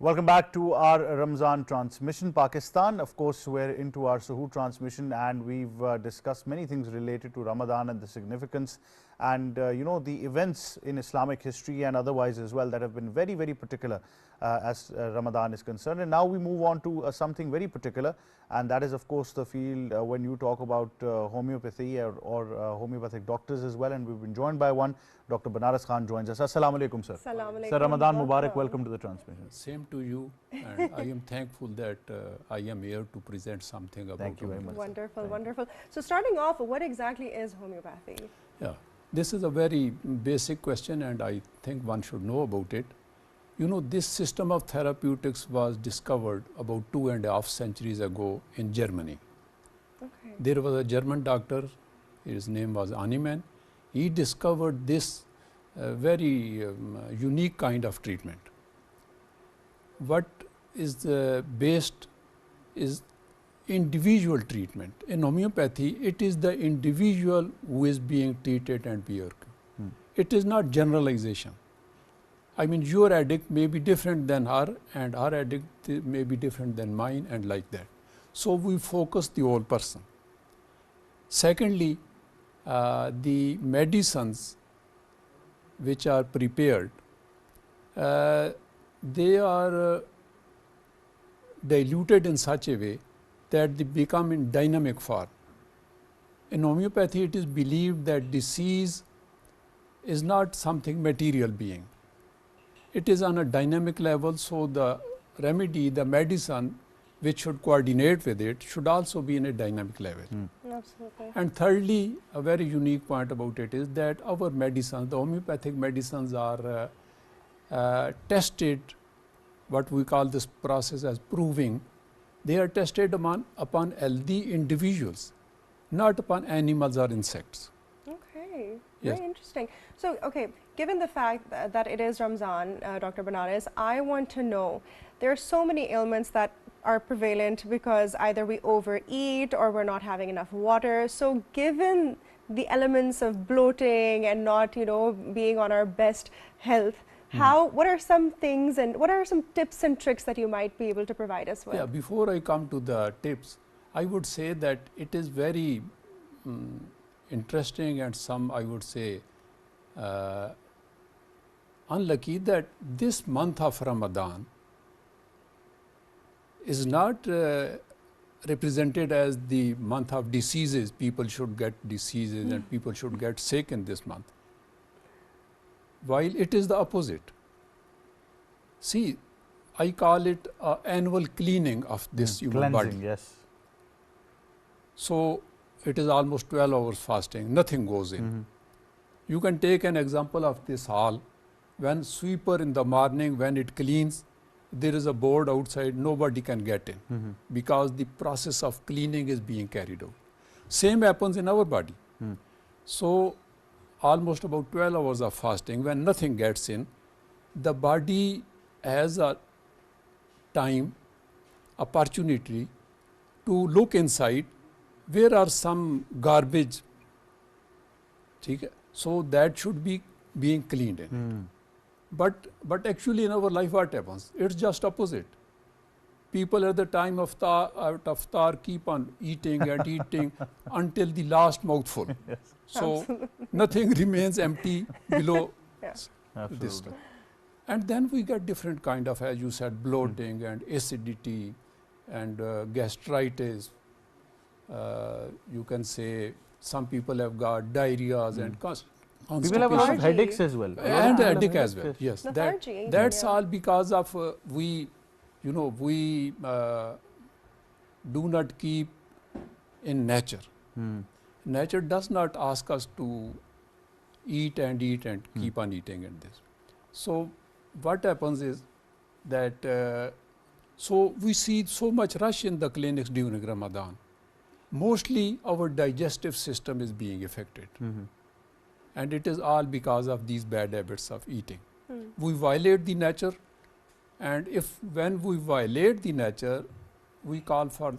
Welcome back to our Ramzan transmission. Pakistan, of course, we're into our Suhoor transmission, and we've discussed many things related to Ramadan and the significance and the events in Islamic history and otherwise as well that have been very, very particular as Ramadan is concerned. And now we move on to something very particular, and that is of course the field when you talk about homeopathy or homeopathic doctors as well, and we've been joined by one. Dr. Banaras Khan joins us. Assalamu alaikum, sir. Assalamu alaikum. Sir, Ramadan Mubarak, welcome to the transmission. Same to you, and I am thankful that I am here to present something about Thank you very much. Wonderful, wonderful. So starting off, what exactly is homeopathy? Yeah, this is a very basic question, and I think one should know about it. You know, this system of therapeutics was discovered about 2.5 centuries ago in Germany. Okay. There was a German doctor, his name was Hahnemann. He discovered this very unique kind of treatment. What is based is individual treatment. In homeopathy, it is the individual who is being treated and cured. It is not generalization. I mean, your addict may be different than her, and her addict may be different than mine, and like that. So we focus the whole person. Secondly, the medicines which are prepared, they are diluted in such a way that they become in dynamic form. In homeopathy, it is believed that disease is not something material being. It is on a dynamic level, so the remedy, the medicine, which should coordinate with it, should also be in a dynamic level. Absolutely. And thirdly, a very unique point about it is that our medicines, the homeopathic medicines, are tested, what we call this process as proving. They are tested upon healthy individuals, not upon animals or insects. Okay, Yes. very interesting. So, okay, given the fact that it is Ramzan, Dr. Banaras, I want to know, there are so many ailments that are prevalent because either we overeat or we're not having enough water. So given the elements of bloating and not, being on our best health, what are some things and what are some tips and tricks that you might be able to provide us with? Yeah, before I come to the tips, I would say that it is very interesting and some, I would say, unlucky that this month of Ramadan is not represented as the month of diseases. People should get diseases and people should get sick in this month, while it is the opposite. See, I call it an annual cleaning of this human Cleansing, body. yes. So it is almost 12 hours fasting, nothing goes in. You can take an example of this hall. When sweeper in the morning, when it cleans, there is a board outside, nobody can get in because the process of cleaning is being carried out. Same happens in our body. So almost about 12 hours of fasting, when nothing gets in, the body has a time, opportunity to look inside where are some garbage. So that should be being cleaned in. But actually in our life what happens? It's just opposite. People at the time of iftar keep on eating and eating until the last mouthful. Yes. So Absolutely. nothing remains empty below Yes. this. Absolutely. And then we get different kind of, as you said, bloating and acidity and gastritis. You can say some people have got diarrheas and People have a lot of Lethargy. headaches as well. and headache as well. Yes, Lethargy, that's yeah. all because of we do not keep in nature. Nature does not ask us to eat and keep on eating in this. So what happens is that so we see so much rush in the clinics during Ramadan. Mostly our digestive system is being affected. And it is all because of these bad habits of eating. We violate the nature, and when we violate the nature, we call for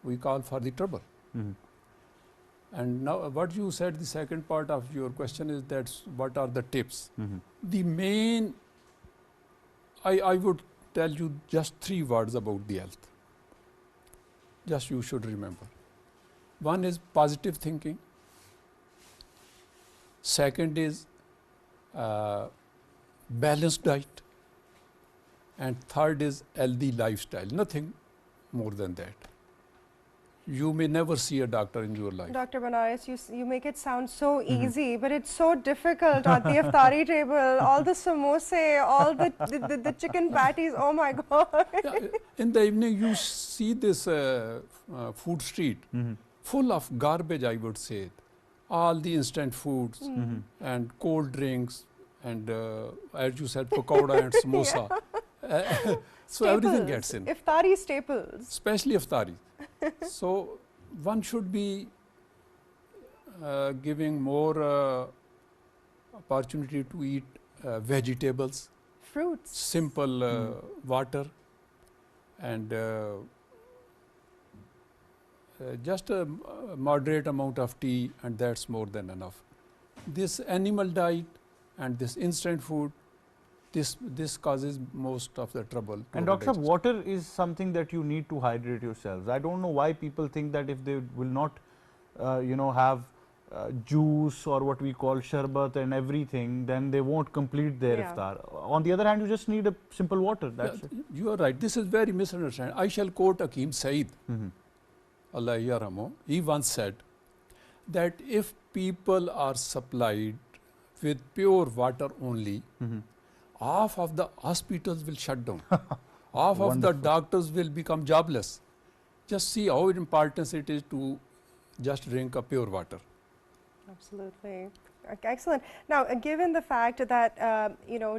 the trouble. And now what you said, the second part of your question is that what are the tips? The main I would tell you just 3 words about the health. Just you should remember. One is positive thinking. Second is balanced diet. And third is healthy lifestyle. Nothing more than that. You may never see a doctor in your life. Dr. Benares, you make it sound so easy, but it's so difficult at the iftari table. All the samosa, all the chicken patties. Oh my God! Yeah, in the evening, you see this food street full of garbage. I would say, all the instant foods and cold drinks, and as you said, pakoda and samosa. So everything gets in. Iftari staples. Especially iftari. So one should be giving more opportunity to eat vegetables, fruits, simple water, and just a moderate amount of tea, and that's more than enough. This animal diet and this instant food, this causes most of the trouble. And Doctor, water is something that you need to hydrate yourselves. I don't know why people think that if they will not, have juice or what we call sharbat and everything, then they won't complete their iftar. On the other hand, you just need a simple water. That's it. You are right. This is very misunderstood. I shall quote Hakim Saeed. Allah yarhamu. He once said that if people are supplied with pure water only, half of the hospitals will shut down. Half of the doctors will become jobless. Just see how important it is to just drink a pure water. Absolutely. Excellent. Now, given the fact that,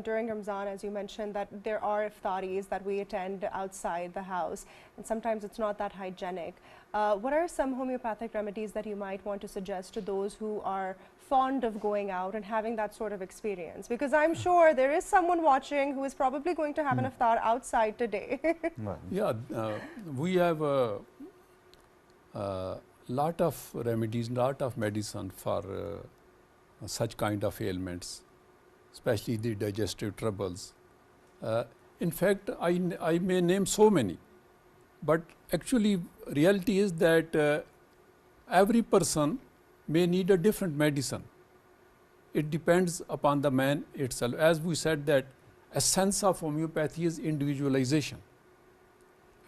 during Ramzan, as you mentioned, that there are iftaris that we attend outside the house, and sometimes it's not that hygienic, what are some homeopathic remedies that you might want to suggest to those who are fond of going out and having that sort of experience? Because I'm sure there is someone watching who is probably going to have an iftar outside today. Yeah, we have a lot of remedies, lot of medicine for such kind of ailments, especially the digestive troubles. In fact, I may name so many, but actually reality is that every person may need a different medicine. It depends upon the man itself. As we said, that essence of homeopathy is individualization,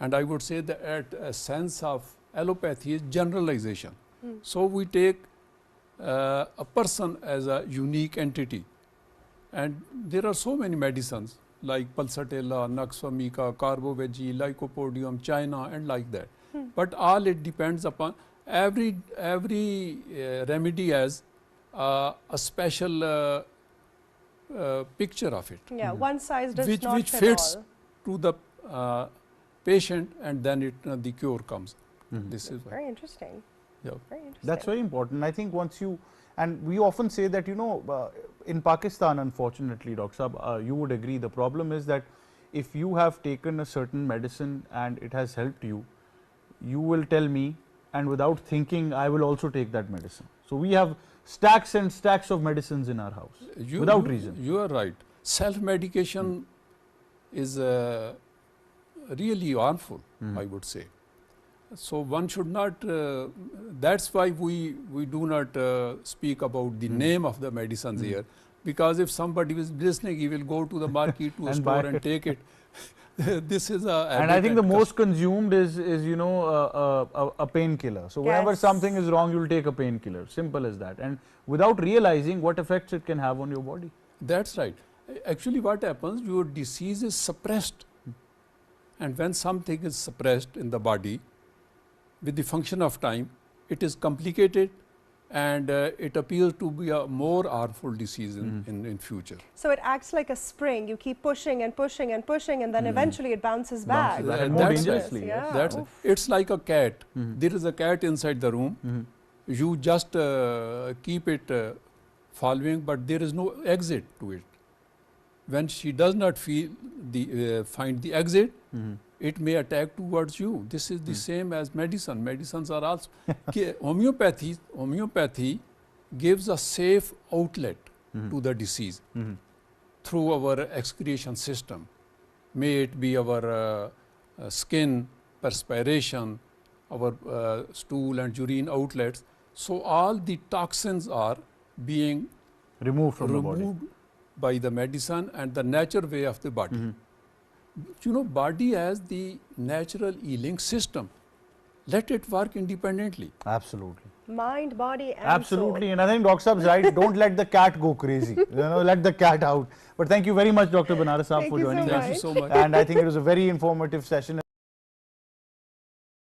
and I would say that essence of allopathy is generalization. So we take a person as a unique entity, and there are so many medicines like pulsatilla, naxamica, carbovegi, lycopodium, china, and like that. But all it depends upon every remedy has a special picture of it. Yeah, one size does not which fit fits all. to the patient, and then the cure comes. This is Very interesting. Yeah. Very interesting. That's very important. I think once you, and we often say that, in Pakistan, unfortunately, Dr. Saab, you would agree, the problem is that if you have taken a certain medicine and it has helped you, you will tell me, and without thinking, I will also take that medicine. So we have stacks and stacks of medicines in our house without reason. You are right. Self-medication is really harmful, I would say. So one should not, that's why we do not speak about the name of the medicines here, because if somebody is listening, he will go to the market, to a store and take it. This is a and I think the most consumed is a painkiller. So whenever something is wrong, you will take a painkiller. Simple as that, and without realizing what effects it can have on your body. That's right. Actually, what happens? Your disease is suppressed, and when something is suppressed in the body, with the function of time, it is complicated, and it appears to be a more harmful disease in future. So it acts like a spring. You keep pushing and pushing and pushing, and then eventually it bounces back. And more dangerously. Yeah. It's like a cat. There is a cat inside the room. You just keep it following, but there is no exit to it. When she does not find the exit, it may attack towards you. This is the same as medicine. Medicines are also homeopathy gives a safe outlet to the disease through our excretion system. may it be our skin, perspiration, our stool and urine outlets. So all the toxins are being removed from the body by the medicine and the natural way of the body. You know, body has the natural healing system. Let it work independently. Absolutely. Mind, body and Absolutely. And I think Dr. Saab's right. Don't let the cat go crazy. Let the cat out. But thank you very much, Dr. Banaras Saab, for joining us. Thank you so much. And I think it was a very informative session.